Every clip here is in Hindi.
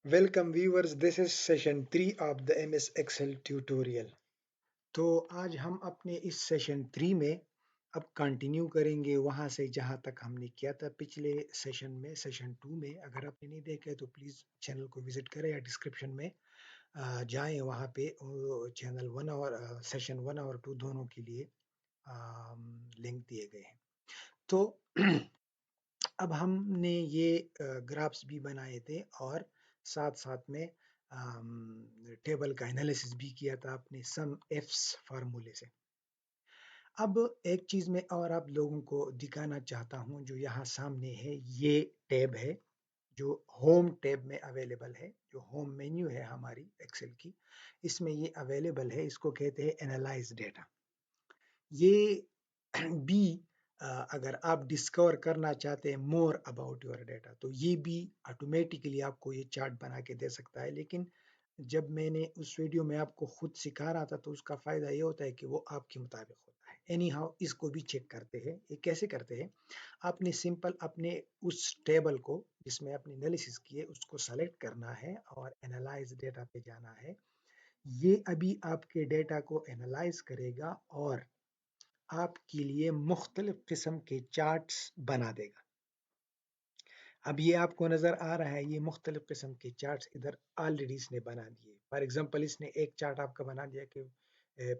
Welcome viewers, this is session 3 of the MS Excel tutorial। तो आज हम अपने इस सेशन 3 में अब कंटिन्यू करेंगे वहाँ से जहाँ तक हमने किया था पिछले सेशन में, सेशन 2 में। अगर आपने नहीं देखा है तो प्लीज़ चैनल को विजिट करें या डिस्क्रिप्शन में जाएं, वहाँ पे चैनल 1 और सेशन 1 और 2 दोनों के लिए लिंक दिए गए हैं। तो अब हमने ये ग्राफ्स भी बनाए थे और साथ-साथ में टेबल का एनालिसिस भी किया था अपने सम एफ्स फार्मूले से। अब एक चीज़ मैं और आप लोगों को दिखाना चाहता हूँ जो यहाँ सामने है, ये टैब है जो होम टैब में अवेलेबल है, जो होम मेन्यू है हमारी एक्सेल की, इसमें ये अवेलेबल है। इसको कहते हैं एनालाइज डेटा। ये भी अगर आप डिस्कवर करना चाहते हैं मोर अबाउट योर डेटा तो ये भी ऑटोमेटिकली आपको ये चार्ट बना के दे सकता है। लेकिन जब मैंने उस वीडियो में आपको खुद सिखा रहा था तो उसका फ़ायदा ये होता है कि वो आपके मुताबिक होता है। एनी हाउ इसको भी चेक करते हैं। ये कैसे करते हैं, आपने सिंपल अपने उस टेबल को जिसमें आपने एनालिसिस किए उसको सेलेक्ट करना है और एनालाइज डेटा पे जाना है। ये अभी आपके डेटा को एनालाइज करेगा और आपके लिए मुख्तलिफ किस्म के चार्ट्स बना देगा। अब ये आपको नज़र आ रहा है, ये मुख्तलिफ किस्म के चार्ट्स इधर ऑलरेडी इसने बना दिए। फॉर एग्जांपल इसने एक चार्ट आपका बना दिया कि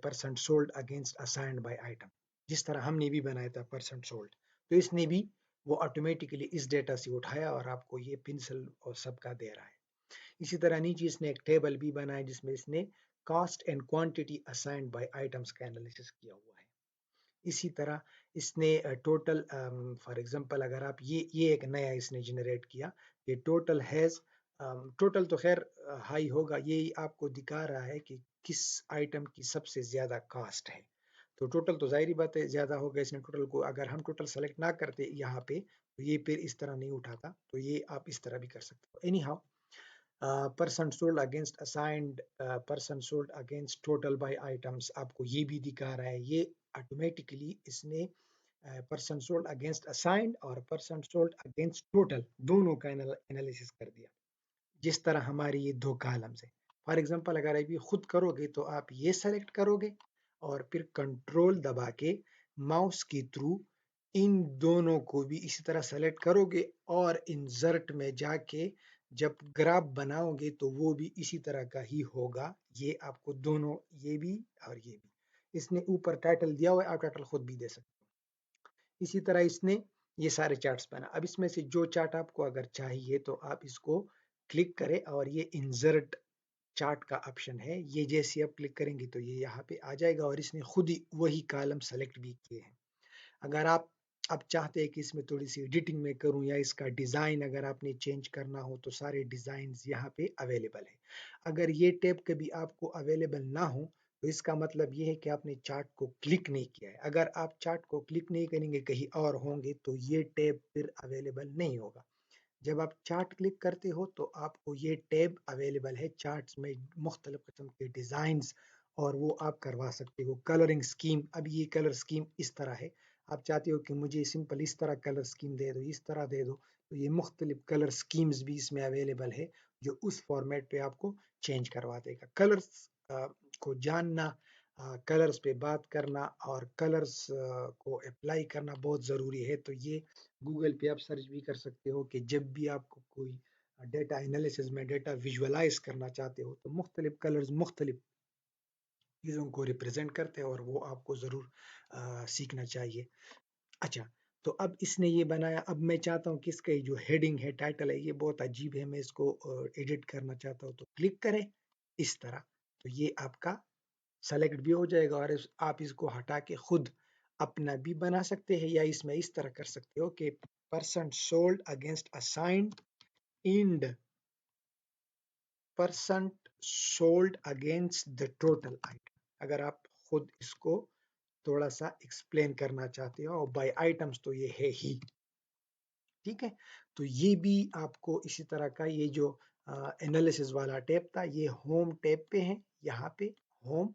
percent sold against assigned by item, जिस तरह हमने भी बनाया था परसेंट सोल्ड। तो इसने भी वो ऑटोमेटिकली इस डेटा से उठाया और आपको ये पेंसिल और सबका दे रहा है। इसी तरह नीचे इसने एक टेबल भी बनाया जिसमें इसने cost and quantity assigned by items का एनालिसिस किया हुआ है। इसी तरह इसने टोटल फॉर एग्जांपल अगर आप ये एक नया इसने जनरेट किया, ये टोटल हैज़ टोटल तो खैर हाई होगा, ये आपको दिखा रहा है कि किस आइटम की सबसे ज़्यादा कॉस्ट है। तो टोटल तो ज़ाहिर बात है ज़्यादा होगा, इसने टोटल को अगर हम टोटल सेलेक्ट ना करते यहाँ पे तो ये फिर इस तरह नहीं उठाता, तो ये आप इस तरह भी कर सकते हो। Anyhow person sold against assigned, person sold against total by items आपको ये भी दिखा रहा है। ये ऑटोमेटिकली इसने पर्सन सोल्ड अगेंस्ट असाइंड और पर्सन सोल्ड अगेंस्ट टोटल दोनों का एनालिसिस कर दिया, जिस तरह हमारी ये दो कॉलम्स है। फॉर एग्जांपल अगर आप ये खुद करोगे तो आप ये सेलेक्ट करोगे और फिर कंट्रोल दबा के माउस के थ्रू इन दोनों को भी इसी तरह सेलेक्ट करोगे और इंसर्ट में जाके जब ग्राफ बनाओगे तो वो भी इसी तरह का ही होगा। ये आपको दोनों, ये भी और ये भी, इसने ऊपर टाइटल दिया हुआ है, आप टाइटल खुद भी दे सकते हो। इसी तरह इसने ये सारे चार्ट्स बना। अब इसमें से जो चार्ट आपको अगर चाहिए तो आप इसको क्लिक करें और ये इंसर्ट चार्ट का ऑप्शन है, ये जैसे आप क्लिक करेंगे तो ये यहाँ पे आ जाएगा और इसने खुद ही वही कॉलम सेलेक्ट भी किए हैं। अगर आप अब चाहते हैं कि इसमें थोड़ी सी एडिटिंग में करूं या इसका डिज़ाइन अगर आपने चेंज करना हो तो सारे डिज़ाइंस यहाँ पे अवेलेबल है। अगर ये टैब कभी आपको अवेलेबल ना हो तो इसका मतलब ये है कि आपने चार्ट को क्लिक नहीं किया है। अगर आप चार्ट को क्लिक नहीं करेंगे कहीं और होंगे तो ये टैब फिर अवेलेबल नहीं होगा। जब आप चार्ट क्लिक करते हो तो आपको ये टैब अवेलेबल है चार्ट्स में, मुख्तलिफ किस्म के डिज़ाइंस, और वो आप करवा सकते हो। कलरिंग स्कीम, अब ये कलर स्कीम इस तरह है, आप चाहते हो कि मुझे सिंपल इस तरह कलर स्कीम दे दो, इस तरह दे दो, तो ये मुख्तलिफ कलर स्कीम्स भी इसमें अवेलेबल है जो उस फॉर्मेट पे आपको चेंज करवा देगा। कलर्स को जानना, कलर्स पे बात करना और कलर्स को अप्लाई करना बहुत ज़रूरी है। तो ये गूगल पे आप सर्च भी कर सकते हो कि जब भी आपको कोई डेटा एनालिसिस में डेटा विजुअलाइज करना चाहते हो तो मुख्तलिफ कलर्स मुख्तलिफ चीज़ों को रिप्रेजेंट करते हैं और वो आपको ज़रूर सीखना चाहिए। अच्छा, तो अब इसने ये बनाया। अब मैं चाहता हूँ कि इसका ये जो हेडिंग है, टाइटल है, ये बहुत अजीब है, मैं इसको एडिट करना चाहता हूँ तो क्लिक करें इस तरह, तो ये आपका सेलेक्ट भी हो जाएगा और आप इसको हटा के खुद अपना भी बना सकते हैं या इसमें इस तरह कर सकते हो कि percent sold against assigned and percent sold against the total item. अगर आप खुद इसको थोड़ा सा एक्सप्लेन करना चाहते हो, और बाय आइटम्स तो ये है ही, ठीक है। तो ये भी आपको इसी तरह का ये जो एनालिसिस वाला टैब था ये होम टैब पे है, यहाँ पे होम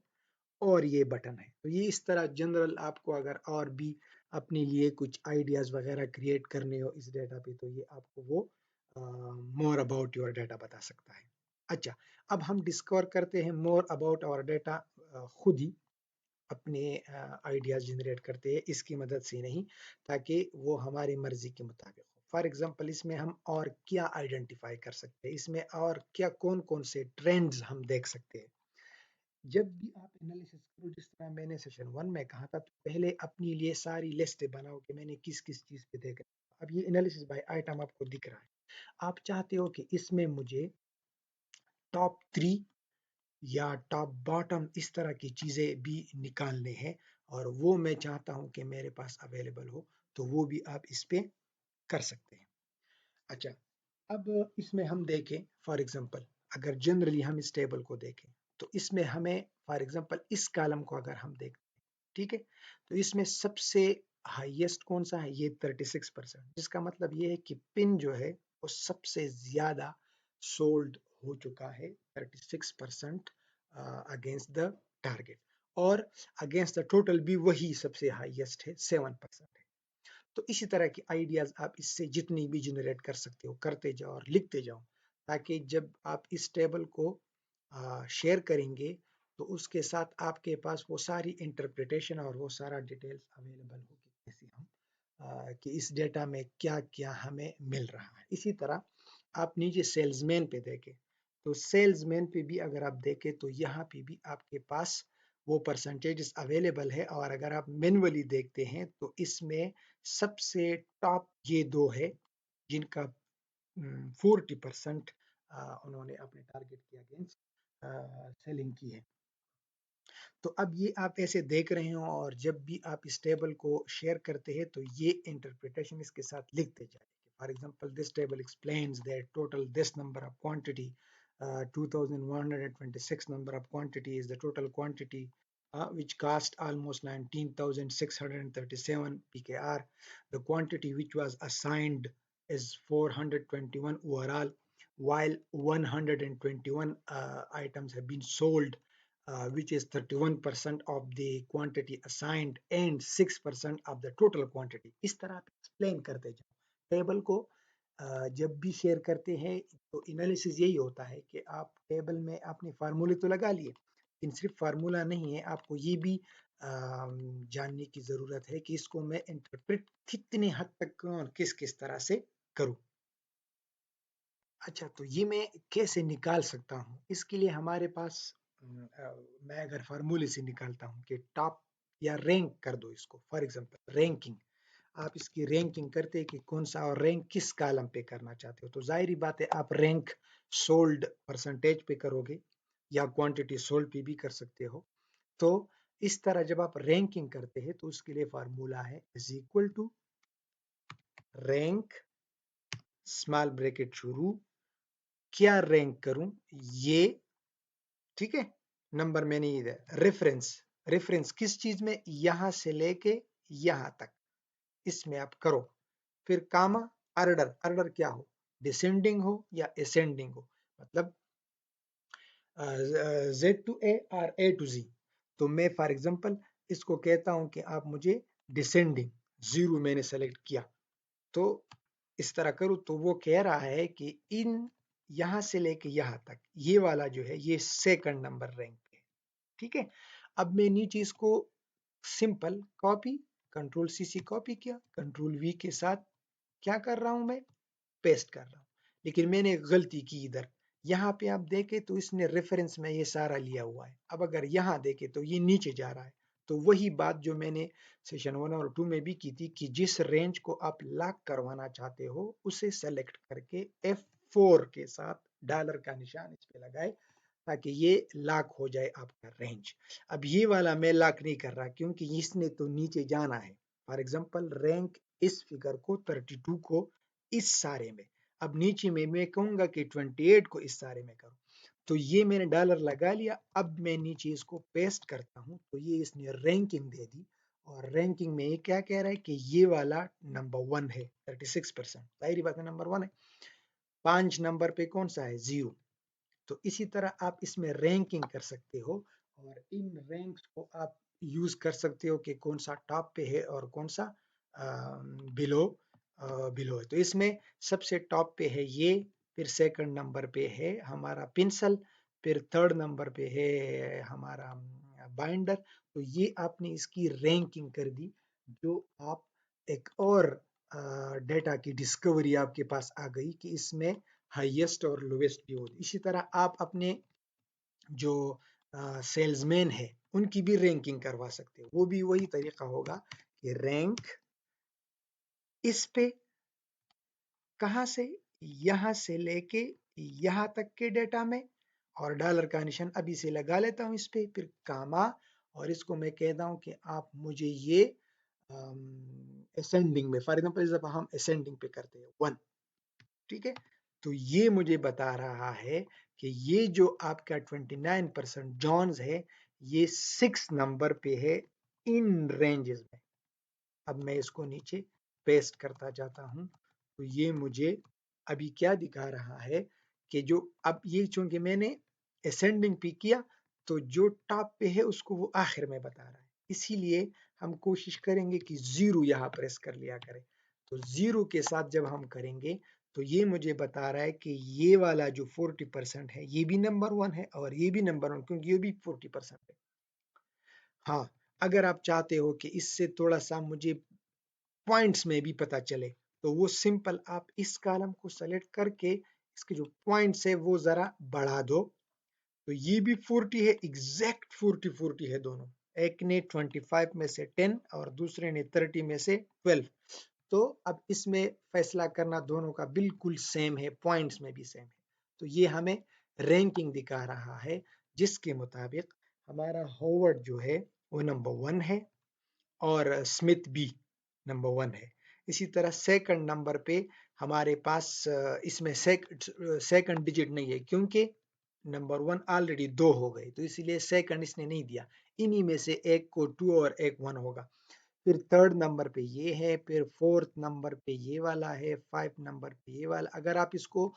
और ये बटन है। तो ये इस तरह जनरल आपको अगर और भी अपने लिए कुछ आइडियाज वगैरह क्रिएट करने हो इस डेटा पे तो ये आपको वो मोर अबाउट योर डाटा बता सकता है। अच्छा, अब हम डिस्कवर करते हैं मोर अबाउट आवर डाटा खुद ही अपने आइडियाज जनरेट करते हैं, इसकी मदद से नहीं, ताकि वो हमारी मर्जी के मुताबिक हो। फॉर एग्जांपल इसमें हम और क्या आइडेंटिफाई कर सकते हैं, इसमें और क्या कौन कौन से ट्रेंड्स हम देख सकते हैं। जब भी आप एनालिसिस करो, जिस तरह मैंने सेशन 1 में कहा था, तो पहले अपने लिए सारी लिस्ट बनाओ कि मैंने किस किस चीज़ पे देखा। अब ये एनालिसिस बाय आइटम आपको दिख रहा है, आप चाहते हो कि इसमें मुझे टॉप 3 या टॉप बॉटम इस तरह की चीज़ें भी निकालने हैं, और वो मैं चाहता हूं कि मेरे पास अवेलेबल हो, तो वो भी आप इस पे कर सकते हैं। अच्छा, अब इसमें हम देखें, फॉर एग्जांपल अगर जनरली हम इस टेबल को देखें, तो इसमें हमें फॉर एग्जांपल इस कॉलम को अगर हम देखें, ठीक है, तो इसमें सबसे हाईएस्ट कौन सा है, ये 36%, जिसका मतलब ये है कि पिन जो है वो सबसे ज्यादा सोल्ड हो चुका है, 36% अगेंस्ट द टारगेट, और अगेंस्ट द टोटल भी वही सबसे हाईएस्ट है, 7% है। तो इसी तरह की आइडियाज आप इससे जितनी भी जनरेट कर सकते हो करते जाओ और लिखते जाओ, ताकि जब आप इस टेबल को शेयर करेंगे, तो उसके साथ आपके पास वो सारी इंटरप्रिटेशन और वो सारा डिटेल्स अवेलेबल होगी, जैसे हम कि इस डेटा में क्या क्या हमें मिल रहा है। इसी तरह आप नीचे सेल्समैन पे देखें, तो सेल्समैन पे भी अगर आप देखें, तो यहाँ पे भी आपके पास वो परसेंटेजेस अवेलेबल है, और अगर आप मैन्युअली देखते हैं तो इसमें सबसे टॉप ये दो है, जिनका 40% उन्होंने अपने टारगेट के अगेंस्ट सेलिंग की है। तो अब ये आप ऐसे देख रहे हो, और जब भी आप इस टेबल को शेयर करते हैं, तो ये इंटरप्रिटेशन इसके साथ लिखते जाइए। For example this table explains that total this number of quantity 2126 number of quantity is the total quantity which cost almost 19,637 pkr. The quantity which was assigned is 421 overall, while 121 items have been sold, which is 31% of the quantity assigned and 6% of the total quantity. इस तरह आप एक्सप्लेन करते जाओ टेबल को। जब भी शेयर करते हैं, तो एनालिसिस यही होता है कि आप टेबल में आपने फार्मूले तो लगा लिए, लेकिन सिर्फ फार्मूला नहीं है, आपको ये भी जानने की ज़रूरत है कि इसको मैं इंटरप्रेट कितने हद तक और किस किस तरह से करूँ। अच्छा, तो ये मैं कैसे निकाल सकता हूँ? इसके लिए हमारे पास मैं अगर फार्मूले से निकालता हूँ कि टॉप या रैंक कर दो इसको, फॉर एग्जांपल रैंकिंग, आप इसकी रैंकिंग करते हैं कि कौन सा और रैंक किस कॉलम पे करना चाहते हो, तो जाहिर बात है आप रैंक सोल्ड परसेंटेज पे करोगे, या क्वांटिटी सोल्ड पे भी कर सकते हो। तो इस तरह जब आप रैंकिंग करते हैं, तो उसके लिए फार्मूला है is equal to rank, small bracket शुरू, क्या रैंक करूं, ये, ठीक है, नंबर मैंने ये दिया, रेफरेंस, रेफरेंस किस चीज में, यहां से लेके यहां तक, इसमें आप करो, फिर कामा, ऑर्डर, ऑर्डर क्या हो, डिसेंडिंग हो या असेंडिंग हो, मतलब Z टू ए और A टू Z। तो मैं फॉर एग्जांपल इसको कहता हूं कि आप मुझे डिसेंडिंग, जीरो मैंने सेलेक्ट किया, तो इस तरह करूँ, तो वो कह रहा है कि इन यहां से लेके यहां तक ये वाला जो है ये सेकंड नंबर रैंक पे है, ठीक है। अब मैं नीचे इसको सिंपल कॉपी, कंट्रोल सी सी कॉपी किया, कंट्रोल वी के साथ क्या कर रहा हूं मैं, पेस्ट कर रहा हूं, लेकिन मैंने गलती की इधर, यहाँ पे आप देखें तो इसने रेफरेंस में ये सारा लिया हुआ है, अब अगर यहाँ देखें तो ये नीचे जा रहा है। तो वही बात जो मैंने सेशन 1 और 2 में भी की थी, कि जिस रेंज को आप लॉक करवाना चाहते हो उसे सेलेक्ट करके F4 के साथ डॉलर का निशान इस पे लगाए, ताकि ये लॉक हो जाए आपका रेंज। अब ये वाला मैं लॉक नहीं कर रहा, क्योंकि इसने तो नीचे जाना है। फॉर एग्जांपल रैंक इस फिगर को 32 को इस सारे में, अब नीचे में मैं कहूंगा कि 28 को इस सारे में करो, तो ये मैंने डॉलर लगा लिया। अब मैं नीचे इसको पेस्ट करता हूं, तो ये इसने रैंकिंग दे दी, और रैंकिंग में ये क्या कह रहा है कि ये वाला नंबर 1 है, 36%, जाहिर बात है नंबर 1 है। 5 नंबर पे कौन सा है, 0। तो इसी तरह आप इसमें रैंकिंग कर सकते हो, और इन रैंक्स को आप यूज कर सकते हो कि कौन सा टॉप पे है और कौन सा बिलो बिलो है। तो इसमें सबसे टॉप पे है ये, फिर सेकंड नंबर पे है हमारा पेंसिल, फिर थर्ड नंबर पे है हमारा बाइंडर। तो ये आपने इसकी रैंकिंग कर दी, जो आप एक और डेटा की डिस्कवरी आपके पास आ गई कि इसमें हाईएस्ट और लोवेस्ट भी होती। इसी तरह आप अपने जो सेल्समैन है उनकी भी रैंकिंग करवा सकते हो। वो भी वही तरीका होगा कि रैंक इस पे कहाँ से, यहाँ से लेके यहाँ तक के डेटा में, और डॉलर का निशान अभी से लगा लेता हूँ इस पे, फिर कामा, और इसको मैं कहता हूँ कि आप मुझे ये असेंडिंग में, फॉर एग्जांपल जब हम असेंडिंग पे करते हैं 1, ठीक है, तो ये मुझे बता रहा है कि ये जो आपका 29% जॉन्स है, ये 6 नंबर पे है इन रेंजेस में। अब मैं इसको नीचे पेस्ट करता जाता हूं, तो ये मुझे अभी क्या दिखा रहा है कि जो अब ये चूंकि मैंने असेंडिंग पे किया, तो जो टॉप पे है उसको वो आखिर में बता रहा है, इसीलिए हम कोशिश करेंगे कि जीरो यहाँ प्रेस कर लिया करें। तो जीरो के साथ जब हम करेंगे तो ये मुझे बता रहा है कि ये वाला जो 40% है ये भी नंबर 1 है और ये भी नंबर 1, क्योंकि ये भी 40% है। हाँ, अगर आप चाहते हो कि इससे थोड़ा सा मुझे पॉइंट्स में भी पता चले, तो वो सिंपल आप इस कॉलम को सेलेक्ट करके इसके जो पॉइंट्स है वो जरा बढ़ा दो। तो ये भी 40 है, एग्जैक्ट 40 है दोनों। एक ने 25 में से 10 और दूसरे ने 30 में से 12। तो अब इसमें फैसला करना दोनों का बिल्कुल सेम है, पॉइंट्स में भी सेम है। तो ये हमें रैंकिंग दिखा रहा है, जिसके मुताबिक हमारा होवर्ड जो है वो नंबर 1 है और स्मिथ भी नंबर 1 है। इसी तरह सेकंड नंबर पे हमारे पास इसमें सेकंड डिजिट नहीं है, क्योंकि नंबर 1 ऑलरेडी 2 हो गए, तो इसीलिए सेकंड इसने नहीं दिया। इन्हीं में से एक को 2 और एक 1 होगा। फिर थर्ड नंबर पे ये है, फिर फोर्थ नंबर पे ये वाला है, 5 नंबर पे ये वाला। अगर आप इसको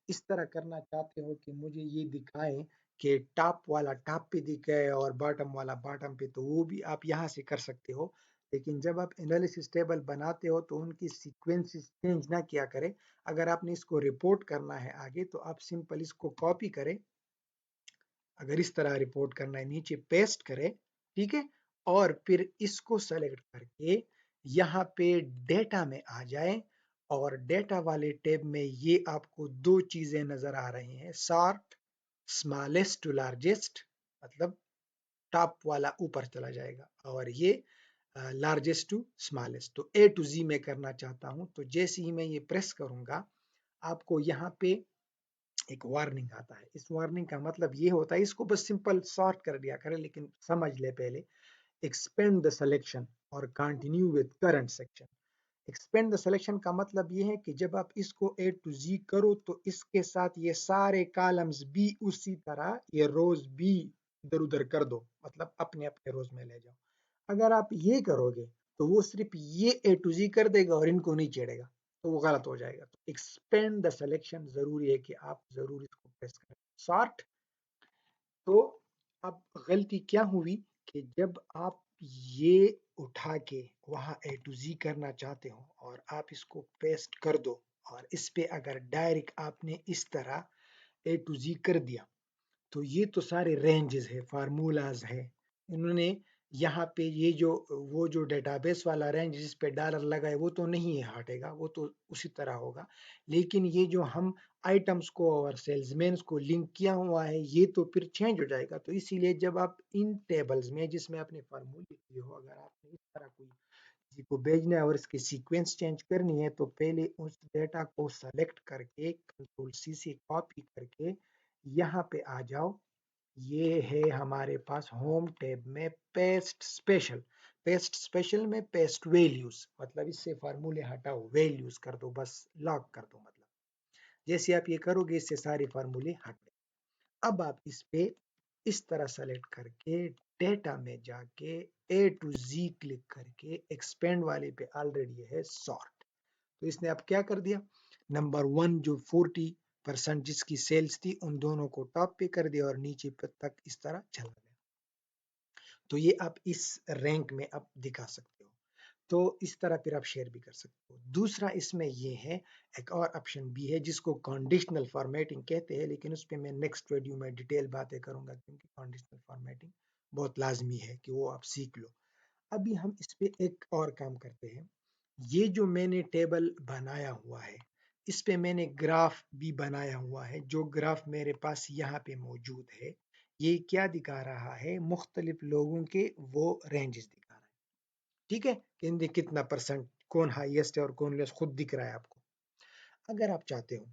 इस तरह करना चाहते हो कि मुझे ये दिखाएं कि टॉप वाला टॉप पे दिखे और बॉटम वाला बॉटम पे, तो वो भी आप यहाँ से कर सकते हो। लेकिन जब आप एनालिसिस टेबल बनाते हो तो उनकी सीक्वेंसेस चेंज ना किया करें। अगर आपने इसको रिपोर्ट करना है आगे, तो आप सिंपल इसको कॉपी करें। अगर इस तरह रिपोर्ट करना है, नीचे पेस्ट करें, ठीक है, और फिर इसको सेलेक्ट करके यहाँ पे डेटा में आ जाए, और डेटा वाले टैब में ये आपको दो चीजें नजर आ रही हैं, सॉर्ट स्मॉलेस्ट टू लार्जेस्ट, मतलब टॉप वाला ऊपर चला जाएगा, और ये लार्जेस्ट टू स्मॉलेस्ट। तो ए टू जी में करना चाहता हूं, तो जैसे ही मैं ये प्रेस करूंगा, आपको यहाँ पे एक वार्निंग आता है। इस वार्निंग का मतलब ये होता है, इसको बस सिंपल सॉर्ट कर दिया करें, लेकिन समझ ले पहले, एक्सपेंड द सिलेक्शन और continue with current section. Expand the selection का मतलब ये है कि जब आप इसको ए टू जी करो, तो इसके साथ ये सारे कॉलम्स भी उसी तरह, ये रोज भी इधर उधर कर दो, मतलब अपने अपने रोज में ले जाओ। अगर आप ये करोगे तो वो सिर्फ ये ए टू जी कर देगा और इनको नहीं छेड़ेगा, तो वो गलत हो जाएगा। तो एक्सपेंड द सिलेक्शन जरूरी है कि आप जरूर इसको प्रेस करें। सॉर्ट, तो अब गलती क्या हुई कि जब आप ये उठा के वहां ए टू जी करना चाहते हो और आप इसको पेस्ट कर दो, और इस पे अगर डायरेक्ट आपने इस तरह ए टू जी कर दिया, तो ये तो सारे रेंजेस है, फार्मूलाज है। इन्होंने यहाँ पे ये जो वो जो डेटाबेस वाला रेंज जिस पे डॉलर लगा है वो तो नहीं है, हटेगा, वो तो उसी तरह होगा। लेकिन ये जो हम आइटम्स को और सेल्समैन को लिंक किया हुआ है, ये तो फिर चेंज हो जाएगा। तो इसीलिए जब आप इन टेबल्स में जिसमें आपने फार्मूले किए हो, अगर आपने इस तरह कोई किसी को भेजना है और इसकी सीक्वेंस चेंज करनी है, तो पहले उस डेटा को सेलेक्ट करके कंट्रोल सी से कॉपी करके यहाँ पे आ जाओ। ये है हमारे पास होम टैब में पेस्ट स्पेशल। पेस्ट स्पेशल में पेस्ट वैल्यूज, मतलब इससे फार्मूले हटाओ, वैल्यूज कर दो, बस लॉक कर दो। मतलब जैसे आप ये करोगे, इससे सारे फार्मूले हट गए। अब आप इस पे इस तरह सेलेक्ट करके डेटा में जाके ए टू जी क्लिक करके एक्सपेंड वाले पे ऑलरेडी है सॉर्ट। तो इसने अब क्या कर दिया, नंबर 1 जो 40% जिसकी सेल्स थी, उन दोनों को टॉप पे कर दिया और नीचे तक इस तरह चला गया। तो ये आप इस रैंक में आप दिखा सकते हो। तो इस तरह फिर आप शेयर भी कर सकते हो। दूसरा इसमें ये है, एक और ऑप्शन भी है जिसको कंडीशनल फॉर्मेटिंग कहते हैं, लेकिन उस पे मैं नेक्स्ट वीडियो में डिटेल बातें करूंगा, क्योंकि कंडीशनल फॉर्मेटिंग बहुत लाजमी है कि वो आप सीख लो। अभी हम इस पे एक और काम करते हैं। ये जो मैंने टेबल बनाया हुआ है, इस पे मैंने ग्राफ भी बनाया हुआ है। जो ग्राफ मेरे पास यहाँ पे मौजूद है, ये क्या दिखा रहा है, मुख्तलिफ लोगों के वो रेंजेस दिखा रहा है। ठीक है, कि कितना परसेंट कौन हाईएस्ट है और कौन लेस खुद दिख रहा है आपको। अगर आप चाहते हो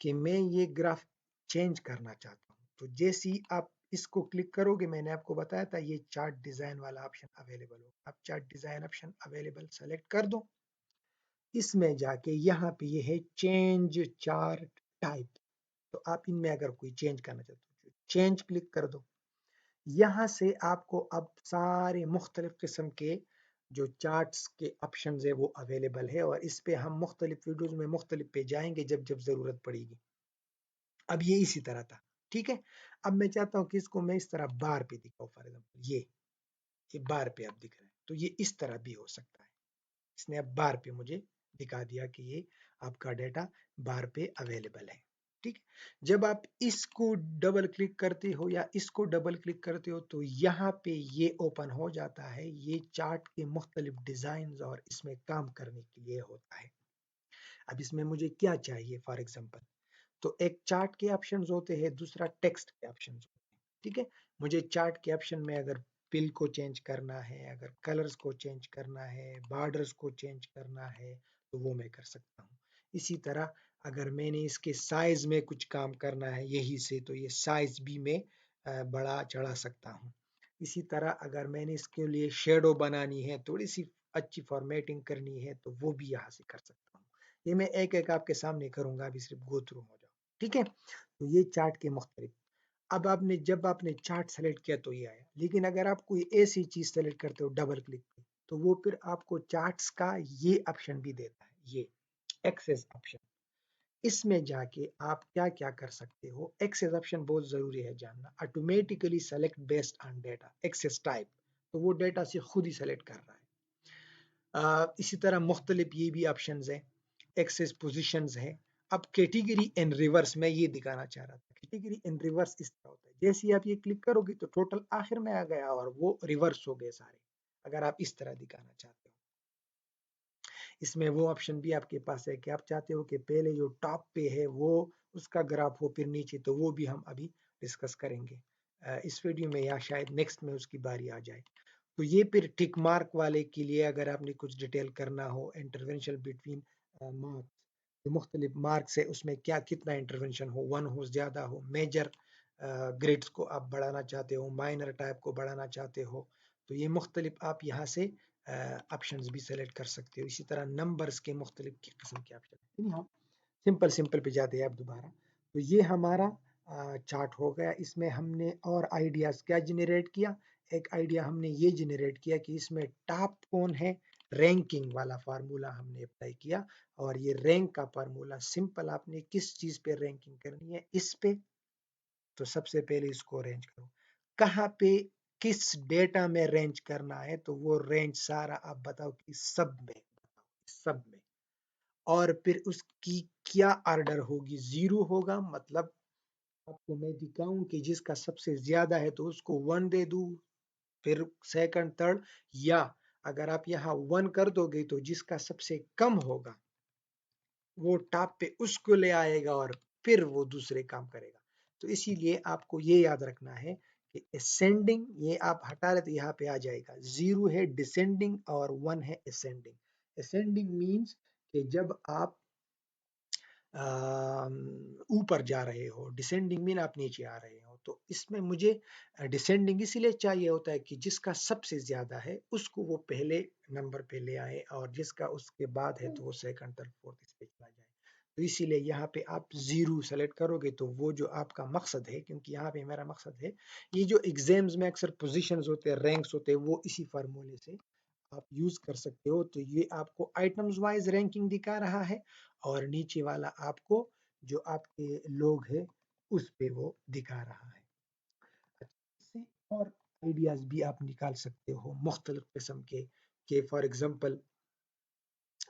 कि मैं ये ग्राफ चेंज करना चाहता हूँ, तो जैसे ही आप इसको क्लिक करोगे, मैंने आपको बताया था ये चार्ट डिजाइन वाला ऑप्शन अवेलेबल हो, आप chart design option available select कर दो। इसमें जाके यहाँ पे ये है चेंज चार्ट टाइप, तो आप इनमें अगर कोई चेंज करना चाहते हो, चेंज क्लिक कर दो। यहाँ से आपको अब सारे मुख्तलिफ किस्म के जो चार्ट्स के ऑप्शन है वो अवेलेबल है, और इस पे हम मुख्तलिफ वीडियोज में मुख्तलिफ पे जाएंगे जब जब जरूरत पड़ेगी। अब ये इसी तरह था, ठीक है। अब मैं चाहता हूँ कि इसको मैं इस तरह बार पे दिखाऊं, फॉर एग्जाम्पल ये बार पे अब दिख रहा है, तो ये इस तरह भी हो सकता है। इसने अब बार पे मुझे दिखा दिया कि ये आपका डेटा बार पे अवेलेबल है, ठीक है। जब आप इसको डबल क्लिक करते हो या इसको डबल क्लिक करते हो, तो यहाँ पे ये ओपन हो जाता है। ये चार्ट के मुख्तलिफ डिजाइन और इसमें काम करने के लिए होता है। अब इसमें मुझे क्या चाहिए, फॉर एग्जाम्पल, तो एक चार्ट के ऑप्शंस होते हैं, दूसरा टेक्स्ट के ऑप्शंस होते हैं, ठीक है। मुझे चार्ट के ऑप्शन में अगर पिल को चेंज करना है, अगर कलर्स को चेंज करना है, बॉर्डर्स को चेंज करना है, तो वो मैं कर सकता हूँ। इसी तरह अगर मैंने इसके साइज में कुछ काम करना है यही से, तो ये साइज भी मैं बढ़ा चढ़ा सकता हूँ। इसी तरह अगर मैंने इसके लिए शेडो बनानी है, थोड़ी सी अच्छी फॉर्मेटिंग करनी है, तो वो भी यहाँ से कर सकता हूँ। ये मैं एक एक आपके सामने करूंगा, अभी सिर्फ गो थ्रू हो जाओ, ठीक है। तो ये चार्ट के मुख्तलिफ। अब आपने जब आपने चार्ट सेलेक्ट किया तो ये आया, लेकिन अगर आप कोई ऐसी चीज सेलेक्ट करते हो डबल क्लिक पे, तो वो फिर आपको चार्ट्स का ये ऑप्शन भी देता है, ये एक्सेस ऑप्शन। इसमें जाके आप क्या क्या कर सकते हो, एक्सेस ऑप्शन बहुत जरूरी है जानना। Automatically select based on data access type, तो वो डेटा से खुद ही सेलेक्ट कर रहा है। इसी तरह मुख्तलिफ ये भी ऑप्शन है, एक्सेस पोजिशन है। अब कैटेगरी इन रिवर्स में ये दिखाना चाह रहा था, कैटेगरी इन रिवर्स इस तरह होता है, जैसे ही आप ये क्लिक करोगे तो टोटल आखिर में आ गया और वो रिवर्स हो गए सारे। अगर आप इस तरह दिखाना चाहते हो, इसमें वो ऑप्शन भी आपके पास है कि आप चाहते हो कि पहले जो टॉप पे है वो उसका ग्राफ हो, फिर नीचे, तो वो भी हम अभी डिस्कस करेंगे इस वीडियो में, या शायद नेक्स्ट में उसकी बारी आ जाए। तो ये फिर टिक मार्क वाले के लिए अगर आपने कुछ डिटेल करना हो, इंटरवेंशन बिटवीन मार्क्स, जो मुख्तलिफ मार्क्स है उसमें क्या कितना इंटरवेंशन हो, वन हो, ज़्यादा हो, मेजर ग्रेड्स को आप बढ़ाना चाहते हो, माइनर टाइप को बढ़ाना चाहते हो, तो ये मुख्तलिफ आप यहाँ से ऑप्शंस भी सेलेक्ट कर सकते हो। इसी तरह नंबर्स के मुख्तलिफ किस्म के ऑप्शन। हाँ, सिंपल सिंपल पे जाते हैं आप दोबारा। तो ये हमारा चार्ट हो गया। इसमें हमने और आइडियाज क्या जनरेट किया, एक आइडिया हमने ये जनरेट किया कि इसमें टॉप कौन है, रैंकिंग वाला फार्मूला हमने अप्लाई किया। और ये रैंक का फार्मूला सिंपल, आपने किस चीज पे रैंकिंग करनी है, इस पे, तो सबसे पहले इसको अरेंज करो। कहाँ पे किस डेटा में रेंज करना है, तो वो रेंज सारा आप बताओ कि सब में बताओ, सब में। और फिर उसकी क्या ऑर्डर होगी, जीरो होगा मतलब आपको मैं दिखाऊं कि जिसका सबसे ज्यादा है तो उसको वन दे दूं, फिर सेकंड थर्ड, या अगर आप यहाँ वन कर दोगे तो जिसका सबसे कम होगा वो टॉप पे उसको ले आएगा और फिर वो दूसरे काम करेगा। तो इसीलिए आपको ये याद रखना है कि असेंडिंग ये आप हटा रहे तो यहाँ पे आ जाएगा, जीरो है डिसेंडिंग और वन है असेंडिंग। असेंडिंग मीन्स कि जब आप ऊपर जा रहे हो, डिसेंडिंग मीन आप नीचे आ रहे हो। तो इसमें मुझे डिसेंडिंग इसीलिए चाहिए होता है कि जिसका सबसे ज्यादा है उसको वो पहले नंबर पे ले आए, और जिसका उसके बाद है तो वो सेकंड थर्ड फोर्थ इस पे चला जाए। तो इसीलिए यहाँ पे आप जीरो सेलेक्ट करोगे तो वो जो आपका मकसद है, क्योंकि यहाँ पे मेरा मकसद है, ये जो एग्जाम्स में अक्सर पोजीशंस होते हैं, रैंक्स होते हैं, वो इसी फार्मूले से आप यूज कर सकते हो। तो ये आपको आइटम्स वाइज रैंकिंग दिखा रहा है, और नीचे वाला आपको जो आपके लोग हैं उस पे वो दिखा रहा है। इससे और आइडियाज भी आप निकाल सकते हो मुख्तलिफ किस्म के, फॉर एग्जांपल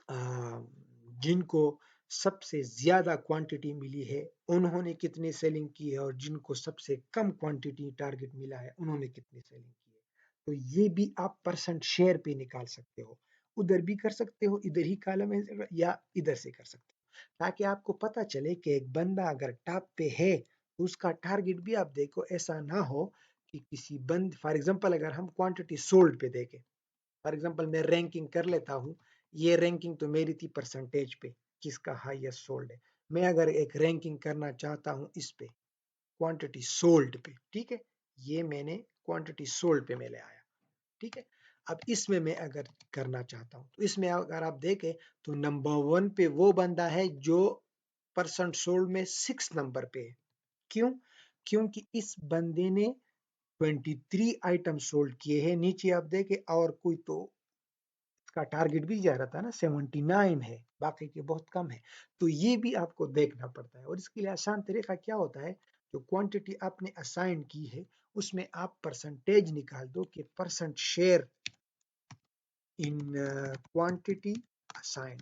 जिनको सबसे ज़्यादा क्वांटिटी मिली है उन्होंने कितनी सेलिंग की है, और जिनको सबसे कम क्वांटिटी टारगेट मिला है उन्होंने कितनी सेलिंग की है। तो ये भी आप परसेंट शेयर पे निकाल सकते हो, उधर भी कर सकते हो, इधर ही कॉलम है, या इधर से कर सकते हो, ताकि आपको पता चले कि एक बंदा अगर टॉप पे है तो उसका टारगेट भी आप देखो। ऐसा ना हो कि किसी बंद, फॉर एग्जांपल अगर हम क्वांटिटी सोल्ड पे देखें, फॉर एग्जांपल मैं रैंकिंग कर लेता हूँ, ये रैंकिंग तो मेरी थी परसेंटेज पे, किसका हाईएस्ट सोल्ड है। मैं अगर एक रैंकिंग करना चाहता हूँ इस पे, क्वांटिटी सोल्ड पे, ठीक है, ये मैंने क्वांटिटी सोल्ड पे मैं ले आया, ठीक है। अब इसमें मैं अगर करना चाहता हूँ तो इसमें अगर आप देखें तो नंबर 1 पे वो बंदा है जो परसेंट सोल्ड में 6 नंबर पे है। क्यों? क्योंकि इस बंदे ने 23 आइटम सोल्ड किए हैं। नीचे आप देखें और कोई तो इसका टारगेट भी जा रहा था ना 79 है, बाकी के बहुत कम है। तो ये भी आपको देखना पड़ता है, और इसके लिए आसान तरीका क्या होता है, जो क्वांटिटी आपने असाइन की है उसमें आप परसेंटेज निकाल दो कि percent share in quantity assign,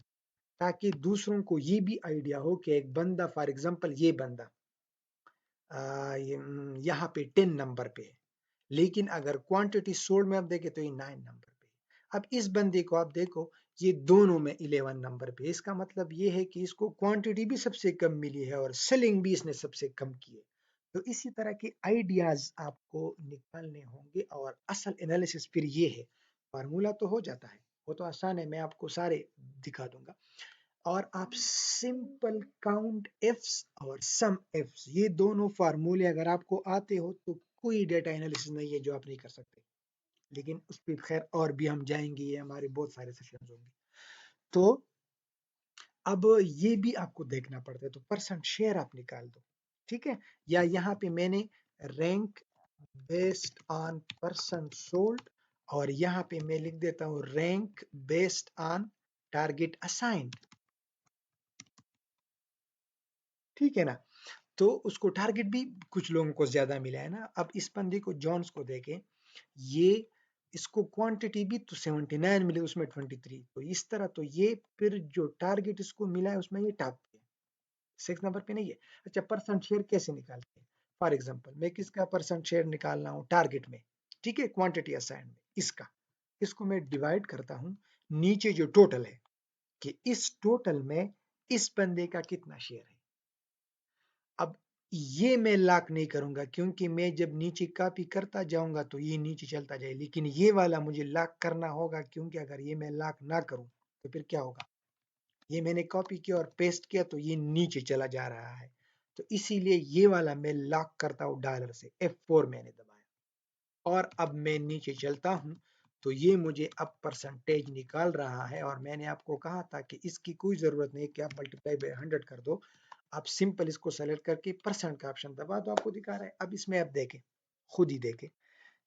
ताकि दूसरों को ये भी आइडिया हो कि एक बंदा, फॉर एग्जांपल ये बंदा यहाँ पे 10 नंबर पे है, लेकिन अगर क्वांटिटी सोल्ड में आप देखें तो ये 9 नंबर पे है। अब इस बंदे को आप देखो, ये दोनों में 11 नंबर पे, इसका मतलब ये है कि इसको क्वांटिटी भी सबसे कम मिली है और सेलिंग भी इसने सबसे कम की है। तो इसी तरह के आइडियाज आपको निकालने होंगे, और असल एनालिसिस फिर ये है। फार्मूला तो हो जाता है, वो तो आसान है, मैं आपको सारे दिखा दूंगा। और आप सिंपल काउंट एफ्स और सम एफ्स, ये दोनों फार्मूले अगर आपको आते हो तो कोई डेटा एनालिसिस नहीं है जो आप नहीं कर सकते। लेकिन उस पर खैर और भी हम जाएंगे, ये हमारे बहुत सारे सेशंस होंगे। तो अब ये भी आपको देखना पड़ता है, तो परसेंट शेयर आप निकाल दो, ठीक है। या यहाँ पे मैंने rank based on percent sold, और यहाँ पे मैं लिख देता हूँ rank based on target assigned, ठीक है ना। तो उसको टारगेट भी कुछ लोगों को ज्यादा मिला है ना। अब इस बंदे को जॉन्स को देखें, ये इसको क्वांटिटी भी तो 79 मिले, उसमें 23, तो इस तरह तो ये फिर जो टारगेट इसको मिला है उसमें ये टॉप पे 6 नंबर पे नहीं है। अच्छा, परसेंट शेयर कैसे निकालते हैं? फॉर एग्जांपल मैं किसका परसेंट शेयर निकालना हूँ टारगेट में, ठीक है, क्वांटिटी असाइन में, इसका, इसको मैं डिवाइड करता हूँ नीचे जो टोटल है, कि इस टोटल में इस बंदे का कितना शेयर है। अब ये मैं लॉक नहीं करूंगा, क्योंकि मैं जब नीचे कॉपी करता जाऊंगा तो ये नीचे चलता जाए, लेकिन ये वाला मुझे लॉक करना होगा, क्योंकि अगर ये मैं लॉक ना करूं तो फिर क्या होगा, ये मैंने कॉपी किया और पेस्ट किया तो ये नीचे चला जा रहा है। तो इसीलिए ये वाला मैं लॉक करता हूं डॉलर से, F4 मैंने दबाया, और अब मैं नीचे चलता हूं तो ये मुझे अब परसेंटेज निकाल रहा है। और मैंने आपको कहा था कि इसकी कोई जरूरत नहीं कि आप मल्टीप्लाई बाय 100 कर दो, आप सिंपल इसको सेलेक्ट करके परसेंट का ऑप्शन दबा दो, आपको दिखा रहा है। अब इसमें आप देखें, खुद ही देखें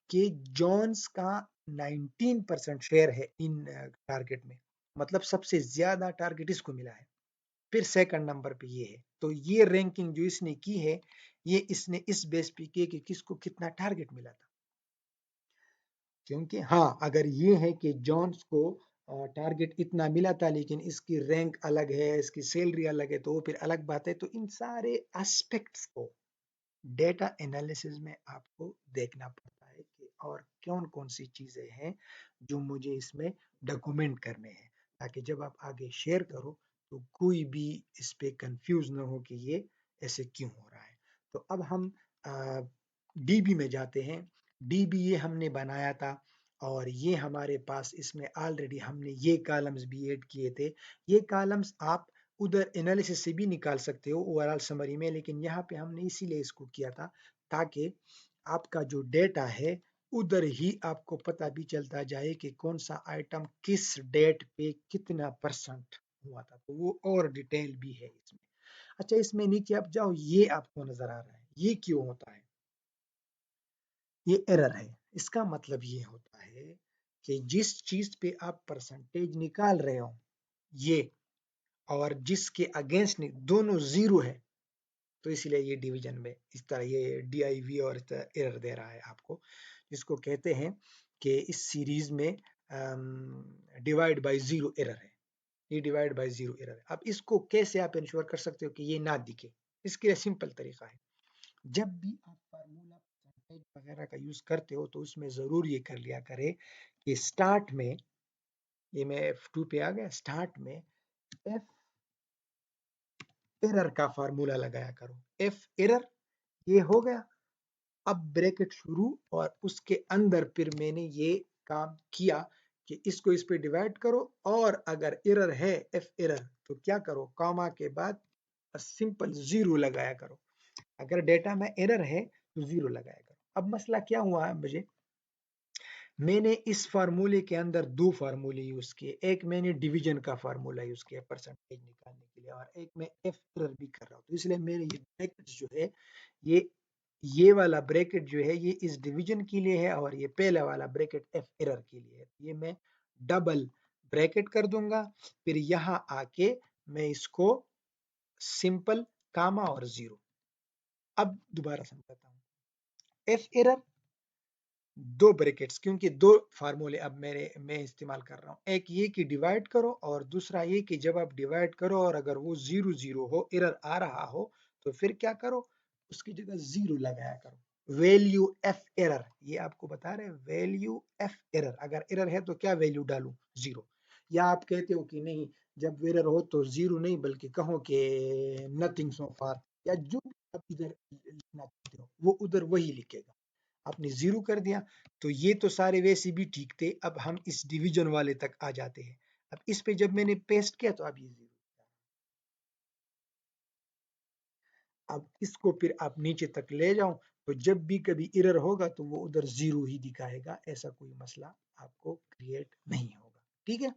कि जॉन्स का 19% शेयर है इन टारगेट में, मतलब सबसे ज्यादा टारगेट इसको मिला है। फिर सेकंड नंबर पे ये है, तो ये रैंकिंग जो इसने की है, ये इसने इस बेस पे की कि किसको कितना टारगेट मिला था। क्योंकि हाँ, अगर ये है कि जॉन्स को टारगेट इतना मिला था लेकिन इसकी रैंक अलग है, इसकी सैलरी अलग है, तो वो फिर अलग बात है। तो इन सारे एस्पेक्ट्स को डेटा एनालिसिस में आपको देखना पड़ता है कि और कौन कौन सी चीजें हैं जो मुझे इसमें डॉक्यूमेंट करने हैं, ताकि जब आप आगे शेयर करो तो कोई भी इस पे कंफ्यूज ना हो कि ये ऐसे क्यों हो रहा है। तो अब हम डीबी में जाते हैं। डीबी ये हमने बनाया था, और ये हमारे पास इसमें ऑलरेडी हमने ये कॉलम्स भी ऐड किए थे। ये कॉलम्स आप उधर एनालिसिस से भी निकाल सकते हो ओवरऑल समरी में, लेकिन यहाँ पे हमने इसीलिए इसको किया था ताकि आपका जो डेटा है उधर ही आपको पता भी चलता जाए कि कौन सा आइटम किस डेट पे कितना परसेंट हुआ था, तो वो और डिटेल भी है इसमें। अच्छा, इसमें नीचे आप जाओ, ये आपको नजर आ रहा है, ये क्यों होता है? ये एरर है। इसका मतलब ये होता है कि जिस चीज पे आप परसेंटेज निकाल रहे हो, ये और जिसके अगेंस्ट दोनों जीरो है, तो इसलिए ये डिवीजन में इस तरह ये DIV और इस तरह एरर दे रहा है आपको, जिसको कहते हैं कि इस सीरीज में डिवाइड बाय जीरो एरर है। ये डिवाइड बाय 0 एरर है। अब इसको कैसे आप इंश्योर कर सकते हो कि ये ना दिखे? इसके लिए सिंपल तरीका है, जब भी आप फार्मूला परसेंटेज वगैरह का यूज करते हो तो उसमें जरूर ये कर लिया करे कि स्टार्ट में, ये मैं F2 पे आ गया, स्टार्ट में एफ एरर का फार्मूला लगाया करो। एफ एरर ये हो गया, अब ब्रैकेट शुरू और उसके अंदर फिर मैंने ये काम किया कि इसको इस पे डिवाइड करो, और अगर एरर है एफ एरर तो क्या करो, कॉमा के बाद सिंपल जीरो लगाया करो। अगर डेटा में एरर है तो जीरो लगाया करो। अब मसला क्या हुआ है, मुझे मैंने इस फार्मूले के अंदर दो फार्मूले यूज किए, एक मैंने डिवीजन का फार्मूला यूज किया परसेंटेज निकालने के लिए, और एक मैं एफ एरर भी कर रहा हूँ, तो इसलिए मेरे ये ब्रैकेट जो है, ये ये वाला ब्रैकेट जो है ये इस डिवीजन के लिए है, और ये पहला वाला ब्रैकेट एफ एरर के लिए है। ये मैं डबल ब्रैकेट कर दूंगा, फिर यहाँ आके मैं इसको सिंपल कामा और जीरो। अब दोबारा समझाता हूँ, एफ एरर दो ब्रैकेट्स, क्योंकि दो फार्मूले अब मेरे मैं इस्तेमाल कर रहा हूँ, एक ये कि डिवाइड करो, और दूसरा ये कि जब आप डिवाइड करो और अगर वो जीरो जीरो हो, एरर आ रहा हो, तो फिर क्या करो, उसकी जगह जीरो लगाया करो। वैल्यू एफ एरर, ये आपको बता रहे हैं, वैल्यू एफ एरर, अगर एरर है तो क्या वैल्यू डालूं, जीरो। या आप कहते हो कि नहीं, जब एरर हो तो जीरो नहीं बल्कि कहो कि नथिंग सो फार, या जो भी आप इधर लिखना चाहते हो वो उधर वही लिखेगा। आपने जीरो कर दिया, तो ये तो सारे वैसे भी ठीक थे। अब हम इस डिवीजन वाले तक आ जाते हैं। अब इस पे जब मैंने पेस्ट किया तो अब ये जीरो, अब इसको फिर आप नीचे तक ले जाओ, तो जब भी कभी एरर होगा तो वो उधर जीरो ही दिखाएगा, ऐसा कोई मसला आपको क्रिएट नहीं होगा। ठीक है,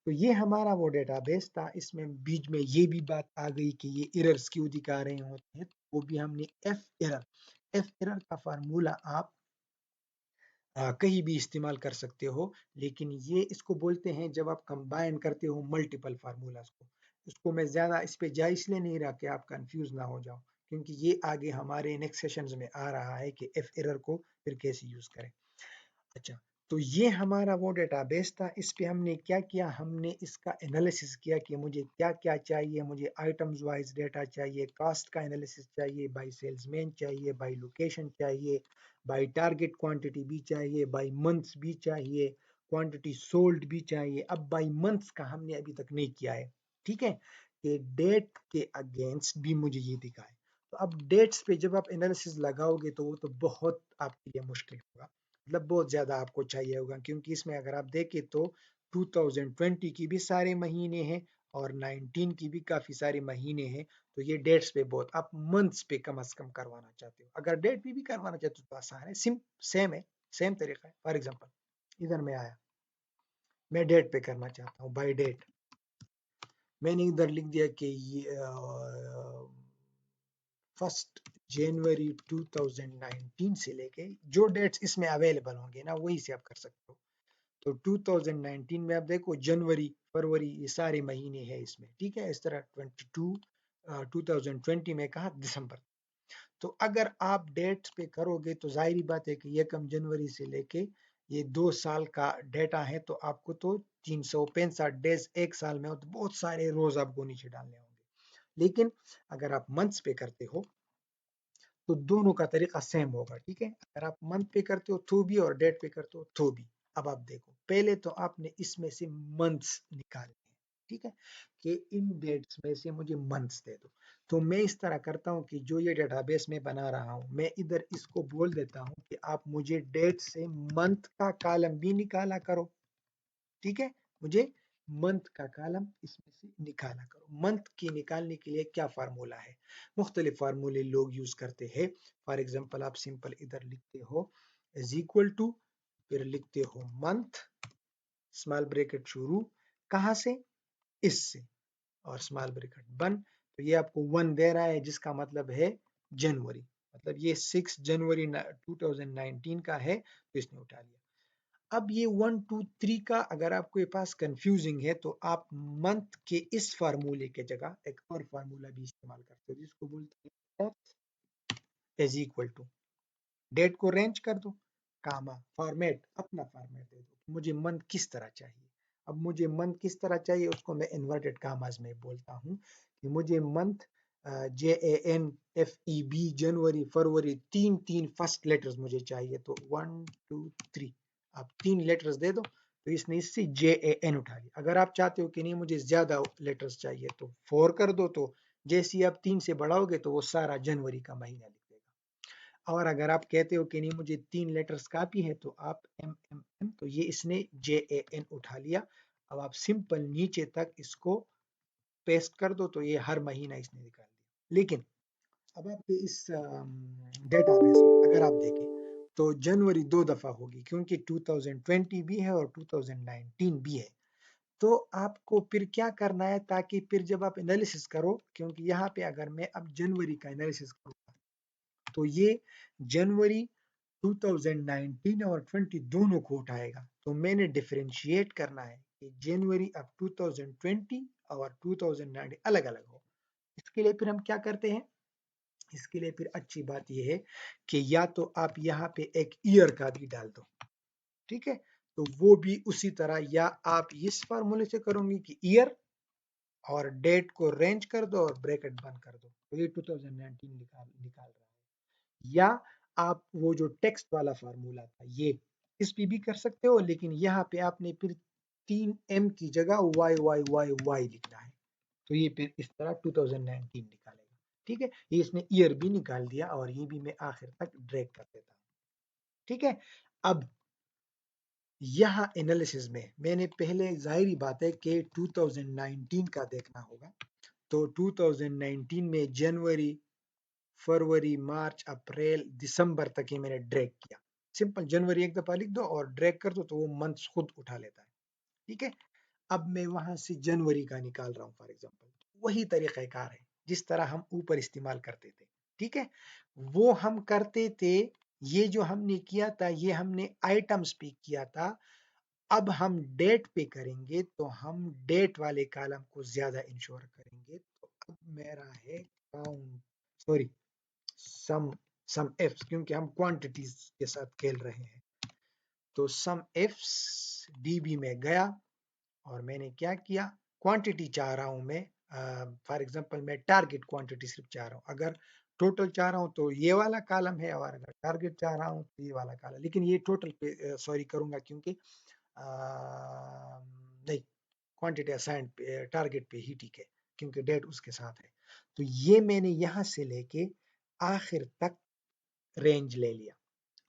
तो ये हमारा वो डेटाबेस था। इसमें बीच में ये भी बात आ गई कि ये एरर्स क्यों दिखा रहे होते हैं, वो भी हमने एफ एरर का फार्मूला आप कहीं भी इस्तेमाल कर सकते हो, लेकिन ये इसको बोलते हैं जब आप कंबाइन करते हो मल्टीपल फार्मूलाज को। इसको मैं ज़्यादा इस पे जा इसलिए नहीं रहा कि आप कंफ्यूज ना हो जाओ, क्योंकि ये आगे हमारे नेक्स्ट सेशंस में आ रहा है कि एफ एरर को फिर कैसे यूज़ करें। अच्छा, तो ये हमारा वो डेटाबेस था। इस पे हमने क्या किया, हमने इसका एनालिसिस किया कि मुझे क्या क्या चाहिए, मुझे आइटम्स वाइज डेटा चाहिए, कास्ट का एनालिसिस चाहिए, बाय सेल्समैन चाहिए, बाय लोकेशन चाहिए, बाय टारगेट क्वांटिटी भी चाहिए, बाय मंथ्स भी चाहिए, क्वांटिटी सोल्ड भी चाहिए। अब बाय मंथ्स का हमने अभी तक नहीं किया है, ठीक है, कि डेट के अगेंस्ट भी मुझे ये दिखाए। तो अब डेट्स पे जब आप एनालिसिस लगाओगे तो वो तो बहुत आपके लिए मुश्किल होगा, मतलब बहुत ज़्यादा आपको चाहिए होगा, क्योंकि इसमें अगर आप देखें तो 2020 की भी सारे महीने हैं और 19 की भी काफ़ी सारे महीने हैं। तो ये डेट्स पे बहुत, आप मंथ्स पे कम से कम करवाना चाहते हो। अगर डेट पे भी करवाना चाहते हो तो आसान है, सेम है, सेम तरीका है। फॉर एग्जांपल इधर में आया, मैं डेट पे करना चाहता हूँ, बाय डेट मैंने इधर लिख दिया कि ये 1 जनवरी 2019 से लेके जो डेट्स इसमें अवेलेबल होंगे ना वही से आप कर सकते हो। तो 2019 में आप देखो जनवरी फरवरी ये सारे महीने हैं इसमें, ठीक है। इस तरह 2020 में कहा दिसंबर। तो अगर आप डेट्स पे करोगे तो जाहिर बात है कि ये कम जनवरी से लेके ये 2 साल का डेटा है, तो आपको तो 365 डेज एक साल में हो, तो बहुत सारे रोज आपको नीचे डालने होंगे। लेकिन अगर आप मंथ्स पे करते हो तो दोनों का तरीका सेम होगा, ठीक है। अगर आप मंथ पे करते हो तो भी और डेट पे करते हो तो भी। अब आप देखो, पहले तो आपने इसमें से मंथ्स निकालने हैं, ठीक है, कि इन डेट्स में से मुझे मंथ्स दे दो। तो मैं इस तरह करता हूँ कि जो ये डेटाबेस में बना रहा हूँ, मैं इधर इसको बोल देता हूँ कि आप मुझे डेट से मंथ का कॉलम भी निकाला करो, ठीक है। मुझे मंथ का कॉलम इसमें से निकाला करो। मंथ की निकालने के लिए क्या फार्मूला है, मुख्तलिफ फार्मूले लोग यूज करते हैं। फॉर एग्जांपल आप सिंपल इधर लिखते हो इज इक्वल टू, फिर लिखते हो मंथ, स्मॉल ब्रैकेट शुरू कहाँ से, इससे, और स्मॉल ब्रैकेट बंद। तो ये आपको 1 दे रहा है जिसका मतलब है जनवरी, मतलब ये 6 जनवरी 2019 का है, तो इसने उठा लिया। अब ये 1 2 3 का अगर आपके पास कंफ्यूजिंग है तो आप मंथ के इस फार्मूले के जगह एक और फार्मूला भी इस्तेमाल करते हो जिसको बोलते हैं इज इक्वल टू, डेट को रेंज कर दो, कामा फॉर्मेट अपना फॉर्मेट दे दो, मुझे मंथ किस तरह चाहिए। अब मुझे मंथ किस तरह चाहिए उसको मैं इन्वर्टेड कामास में बोलता हूँ कि मुझे मंथ JANFEB जनवरी फरवरी तीन तीन फर्स्ट लेटर्स मुझे चाहिए, तो 1 2 3 आप 3 लेटर्स दे दो, तो इसने इससे JAN उठा लिया। अगर आप चाहते हो कि नहीं मुझे ज्यादा लेटर्स चाहिए तो 4 कर दो, तो जैसे ही आप 3 से बढ़ाओगे तो वो सारा जनवरी का महीना लिख देगा। और अगर आप कहते हो कि नहीं मुझे 3 लेटर्स काफी है तो आप MMM, तो ये इसने JAN उठा लिया। अब आप सिंपल नीचे तक इसको पेस्ट कर दो, तो ये हर महीना इसने निकाल दिया। लेकिन अब आपके इस डेटाबेस में अगर आप देखें तो जनवरी 2 दफा होगी, क्योंकि 2020 भी है और 2019 भी है। तो आपको फिर क्या करना है, ताकि फिर जब आप एनालिसिस करो, क्योंकि यहाँ पे अगर मैं अब जनवरी का एनालिसिस करूँ तो ये जनवरी 2019 और 20 दोनों को उठाएगा। तो मैंने डिफरेंशिएट करना है कि जनवरी अब 2020 और 2019 अलग अलग हो। इसके लिए फिर हम क्या करते हैं, इसके लिए फिर अच्छी बात यह है कि या तो आप यहाँ पे एक ईयर का भी डाल दो, ठीक है, तो वो भी उसी तरह, या आप इस फार्मूले से करोगे कि ईयर और डेट को रेंज कर दो और ब्रैकेट बंद कर दो, तो ये 2019 निकाल रहा है। या आप वो जो टेक्स्ट वाला फार्मूला था ये इस पे भी कर सकते हो, लेकिन यहाँ पे आपने फिर 3M की जगह वाई वाई वाई वाई लिखना है, तो ये फिर इस तरह 2019 निकालेगा। ठीक है, ये इसने ईयर भी निकाल दिया और ये भी मैं आखिर तक ड्रैग कर देता हूँ। ठीक है, अब यहाँ एनालिसिस में मैंने पहले जाहिर बात है कि 2019 का देखना होगा, तो 2019 में जनवरी फरवरी मार्च अप्रैल दिसंबर तक ही मैंने ड्रैग किया। सिंपल जनवरी एक दफा लिख दो और ड्रैग कर दो तो वो मंथ खुद उठा लेता है। ठीक है, अब मैं वहां से जनवरी का निकाल रहा हूँ फॉर एग्जांपल, वही तरीक़ाकार है जिस तरह हम ऊपर इस्तेमाल करते थे। ठीक है, वो हम करते थे, ये जो हमने किया था ये हमने आइटम्स पे किया था। अब हम डेट पे करेंगे तो हम डेट वाले कॉलम को ज्यादा इंश्योर करेंगे। तो अब मेरा है काउंट, सॉरी, सम सम एफ्स, क्योंकि हम क्वांटिटीज के साथ खेल रहे हैं। तो सम एफ्स डीबी में गया और मैंने क्या किया, क्वांटिटी चाह रहा हूं मैं, फॉर एग्जांपल मैं टारगेट क्वांटिटी सिर्फ चाह रहा हूं। अगर टोटल चाह रहा हूं तो ये वाला कॉलम है, और अगर टारगेट चाह रहा हूं तो ये वाला कॉलम। लेकिन ये टोटल पे सॉरी करूंगा, क्योंकि नहीं, क्वांटिटी असाइंड टारगेट पे ही ठीक है, क्योंकि डेट उसके साथ है। तो ये मैंने यहां से लेके आखिर तक रेंज ले लिया।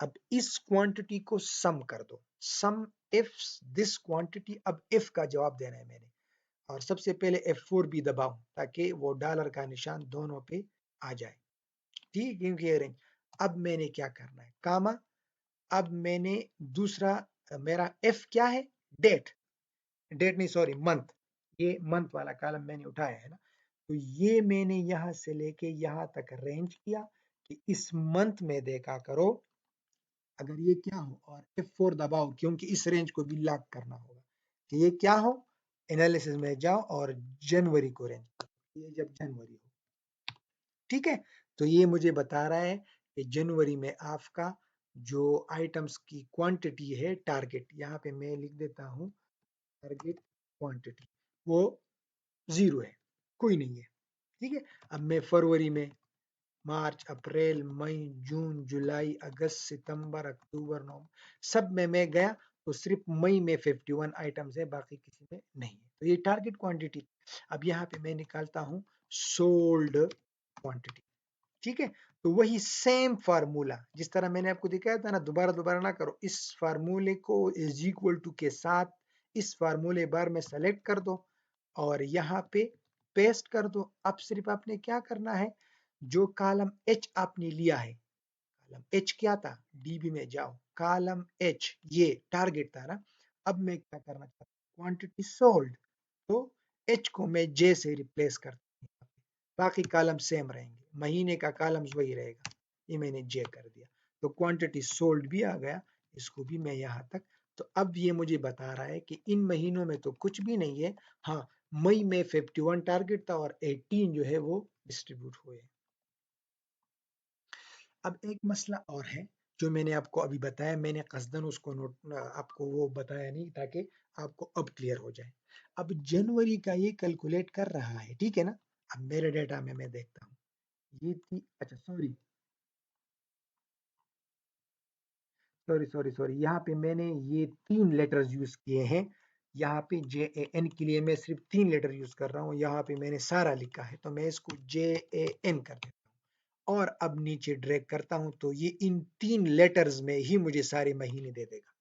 अब इस क्वांटिटी को सम कर दो, सम इफ दिस क्वांटिटी। अब इफ का जवाब देना है मैंने, और सबसे पहले F4 भी दबाओ ताकि वो डॉलर का निशान दोनों पे आ जाए। ठीक है, क्योंकि ये रेंज। अब मैंने क्या करना है, कामा। अब मैंने दूसरा, मेरा F क्या है, डेट, डेट नहीं सॉरी मंथ, ये मंथ वाला कॉलम मैंने उठाया है ना। तो ये मैंने यहां से लेके यहां तक रेंज किया कि इस मंथ में देखा करो अगर ये क्या हो, और F4 दबाओ क्योंकि इस रेंज को भी लॉक करना होगा कि ये क्या हो। एनालिसिस में जाओ और जनवरी को रेंज करो, ये जब जनवरी हो। ठीक है, तो ये मुझे बता रहा है कि जनवरी में आपका जो आइटम्स की क्वांटिटी है, टारगेट, यहाँ पे मैं लिख देता हूँ टारगेट क्वांटिटी, वो 0 है, कोई नहीं है। ठीक है, अब मैं फरवरी में, मार्च अप्रैल मई जून जुलाई अगस्त सितंबर अक्टूबर नवंबर सब में मैं गया, तो सिर्फ मई में 51 आइटम्स है, बाकी किसी में नहीं है। तो ये टारगेट क्वांटिटी। अब यहाँ पे मैं निकालता हूँ सोल्ड क्वांटिटी। ठीक है, तो वही सेम फार्मूला जिस तरह मैंने आपको दिखाया था ना, दोबारा दोबारा ना करो, इस फार्मूले को इज इक्वल टू के साथ इस फार्मूले बार में सेलेक्ट कर दो और यहाँ पे पेस्ट कर दो। अब सिर्फ आपने क्या करना है, जो कॉलम एच आपने लिया है, कॉलम एच क्या था, डीबी में जाओ, कॉलम एच ये टारगेट था ना। अब मैं क्या करना चाहता हूँ, क्वांटिटी सोल्ड, तो एच को मैं जे से रिप्लेस करता हूँ, बाकी कॉलम सेम रहेंगे, महीने का कॉलम वही रहेगा, ये मैंने जे कर दिया। तो क्वांटिटी सोल्ड भी आ गया, इसको भी मैं यहाँ तक। तो अब ये मुझे बता रहा है कि इन महीनों में तो कुछ भी नहीं है। हाँ, मई में 51 टारगेट था और 18 जो है वो डिस्ट्रीब्यूट हुए। अब एक मसला और है जो मैंने आपको अभी बताया, मैंने कसदन उसको नोट आपको वो बताया नहीं ताकि आपको अब क्लियर हो जाए। अब जनवरी का ये कैलकुलेट कर रहा है, ठीक है ना। अब मेरे डेटा में मैं देखता हूँ, ये थी, अच्छा सॉरी सॉरी सॉरी सॉरी, यहाँ पे मैंने ये 3 लेटर्स यूज किए हैं। यहाँ पे JAN के लिए मैं सिर्फ 3 लेटर यूज कर रहा हूँ, यहाँ पे मैंने सारा लिखा है, तो मैं इसको JAN कर देता हूँ और अब नीचे ड्रैग करता हूँ, तो ये इन 3 लेटर्स में ही मुझे सारे महीने दे देगा।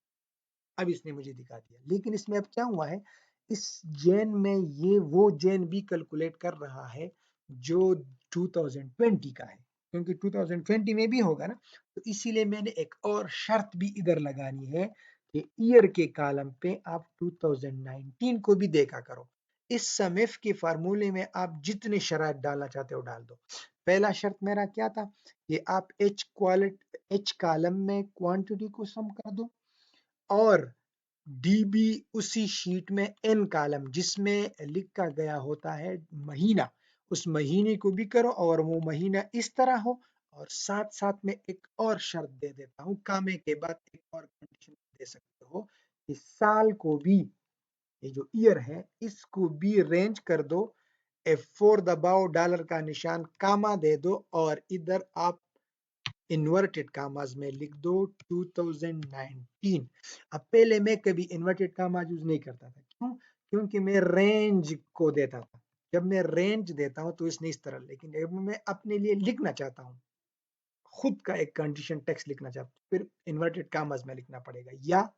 अब इसने मुझे दिखा दिया, लेकिन इसमें अब क्या हुआ है, इस जैन में ये वो जैन भी कैलकुलेट कर रहा है जो 2020 का है, क्योंकि 2020 में भी होगा ना। तो इसीलिए मैंने एक और शर्त भी इधर लगानी है कि ईयर के कॉलम पे आप 2019 को भी देखा करो। इस समएफ के फार्मूले में आप जितने शरात डालना चाहते हो डाल दो। पहला शर्त मेरा क्या था कि आप एच कॉलम में क्वांटिटी को सम कर दो, और डीबी उसी शीट में एन कॉलम जिसमें लिखा गया होता है महीना, उस महीने को भी करो और वो महीना इस तरह हो। और साथ साथ में एक और शर्त दे देता हूँ, कामे के बाद एक और कंडीशन दे सकते हो कि साल को भी, ये जो ईयर है इसको भी रेंज कर दो। F4 दबाओ, डॉलर का निशान, कामा दे दो और इधर आप इन्वर्टेड कामाज में लिख दो 2019। अब पहले मैं कभी इन्वर्टेड कामाज यूज नहीं करता था, क्यों? क्योंकि मैं रेंज को देता था। जब मैं रेंज देता हूं तो इसने इस तरह, लेकिन अब मैं अपने लिए लिखना चाहता हूं, खुद का एक कंडीशन टेक्स्ट लिखना चाहता हूं, फिर इन्वर्टेड कामाज में लिखना पड़ेगा। या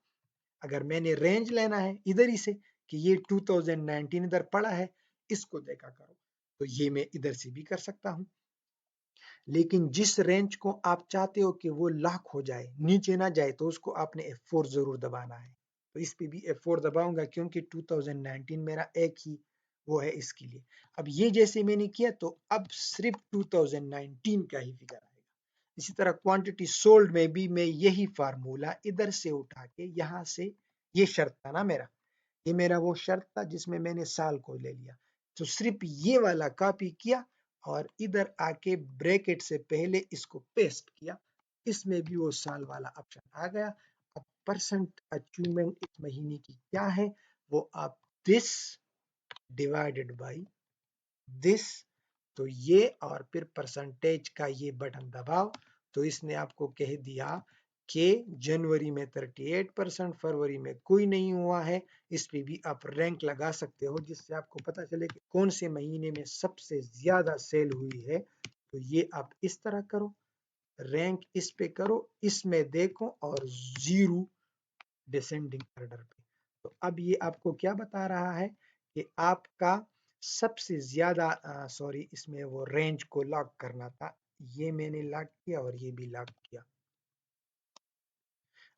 अगर मैंने रेंज लेना है इधर ही से कि ये 2019 इधर पड़ा है, इसको देखा करो, तो ये मैं इधर से भी कर सकता हूं। लेकिन जिस रेंज को आप चाहते हो कि वो लॉक हो जाए, नीचे ना जाए, तो उसको आपने F4 जरूर दबाना है। तो इस पे भी F4 दबाऊंगा, क्योंकि 2019 मेरा एक ही वो है इसके लिए। अब ये जैसे मैंने किया, तो अब सिर्फ 2019 का ही फिगर आएगा। इसी तरह क्वांटिटी सोल्ड में भी मैं यही फार्मूला इधर से उठा के यहाँ से, ये शर्त था ना मेरा, ये मेरा वो शर्त था जिसमें मैंने साल को ले लिया, तो सिर्फ ये वाला कॉपी किया और इधर आके ब्रैकेट से पहले इसको पेस्ट किया, इसमें भी वो साल वाला ऑप्शन आ गया। अब परसेंट अचीवमेंट इस महीने की क्या है, वो आप दिस डिवाइडेड बाई दिस, तो ये और फिर परसेंटेज का ये बटन दबाओ, तो इसने आपको कह दिया कि जनवरी में 38%, फरवरी में कोई नहीं हुआ है। इस पे भी आप रैंक लगा सकते हो, जिससे आपको पता चले कि कौन से महीने में सबसे ज्यादा सेल हुई है। तो ये आप इस तरह करो, रैंक इस पे करो, इसमें देखो और जीरो डिसेंडिंग ऑर्डर पे। तो अब ये आपको क्या बता रहा है कि आपका सबसे ज्यादा, सॉरी इसमें वो रेंज को लॉक करना था, ये मैंने लॉक किया और ये भी लॉक किया।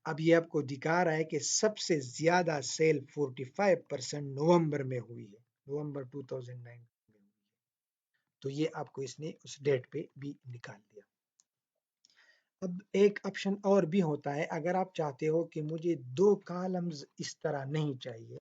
अब ये आपको दिखा रहा है कि सबसे ज्यादा सेल 45% नवंबर में हुई है, नवंबर 2009 में हुई है। तो ये आपको इसने उस डेट पे भी निकाल दिया। अब एक ऑप्शन और भी होता है, अगर आप चाहते हो कि मुझे 2 कॉलम्स इस तरह नहीं चाहिए,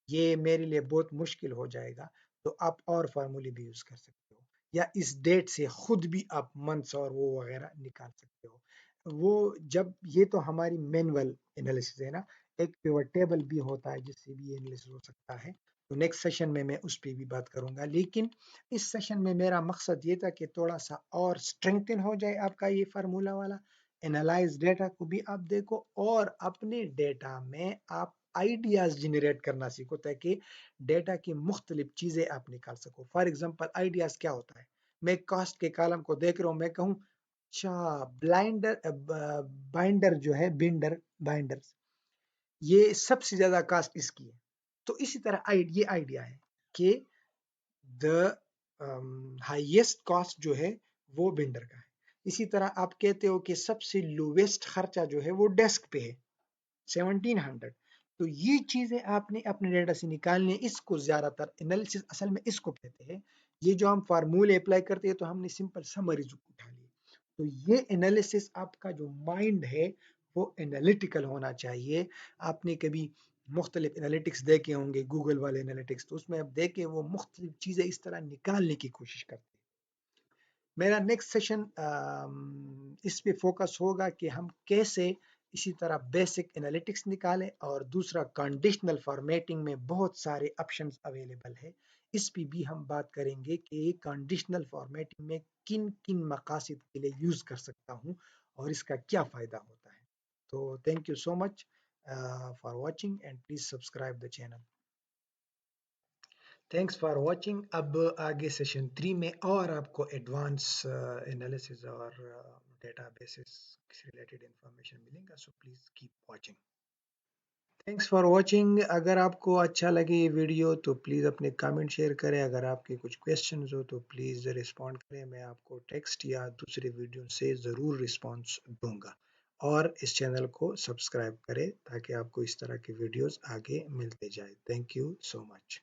ये मेरे लिए बहुत मुश्किल हो जाएगा, तो आप और फार्मूले भी यूज कर सकते हो, या इस डेट से खुद भी आप मंथ्स और वो वगैरह निकाल सकते हो। वो जब, ये तो हमारी मैनुअल एनालिसिस है ना, एक पिवट टेबल भी होता है जिससे भी एनालिसिस हो सकता है। तो नेक्स्ट सेशन में मैं उस पर भी बात करूंगा, लेकिन इस सेशन में मेरा मकसद ये था कि थोड़ा सा और स्ट्रेंथन हो जाए आपका ये फार्मूला वाला। एनालाइज डेटा को भी आप देखो और अपने डेटा में आप आइडियाज जनरेट करना सीखो, ताकि डेटा की मुख्तलिफ चीजें आप निकाल सको। फॉर एग्जांपल आइडियाज क्या होता है, मैं कॉस्ट के कॉलम को देख रहा हूँ, मैं कहूँ अच्छा ब्लाइंडर बाइंडर जो है, बिंडर बाइंडर्स, ये सबसे ज्यादा कॉस्ट इसकी है। तो इसी तरह ये आइडिया है कि द हाईएस्ट कॉस्ट जो है वो बिंडर का है। इसी तरह आप कहते हो कि सबसे लोवेस्ट खर्चा जो है वो डेस्क पे है, 1700। तो ये चीजें आपने अपने डेटा से निकालनी है। इसको ज्यादातर एनालिसिस असल में इसको कहते हैं। ये जो हम फार्मूले अप्लाई करते हैं तो हमने सिंपल समरीज उठा ली। तो ये एनालिसिस, आपका जो माइंड है वो एनालिटिकल होना चाहिए। आपने कभी मुख्तलिफ एनालिटिक्स देखे होंगे, गूगल वाले एनालिटिक्स, तो उसमें आप देखें वो मुख्तलिफ चीजें इस तरह निकालने की कोशिश करते हैं। मेरा नेक्स्ट सेशन इस पे फोकस होगा कि हम कैसे इसी तरह बेसिक एनालिटिक्स निकालें, और दूसरा कंडीशनल फॉर्मेटिंग में बहुत सारे ऑप्शंस अवेलेबल है। इस पे भी हम बात करेंगे कि कंडीशनल फॉर्मेटिंग में किन किन मकासद के लिए यूज कर सकता हूँ और इसका क्या फायदा होता है। तो thank you so much for watching and please subscribe the channel. Thanks for watching. अब आगे सेशन 3 में और आपको एडवांस एनालिसिस और डेटाबेसेस से रिलेटेड इंफॉर्मेशन मिलेगा, so please keep watching. Thanks for watching. अगर आपको अच्छा लगे ये वीडियो तो प्लीज़ अपने कमेंट शेयर करें। अगर आपके कुछ क्वेश्चंस हो तो प्लीज़ रिस्पॉन्ड करें, मैं आपको टेक्स्ट या दूसरे वीडियो से ज़रूर रिस्पॉन्स दूंगा। और इस चैनल को सब्सक्राइब करें ताकि आपको इस तरह के वीडियोस आगे मिलते जाए। Thank you so much.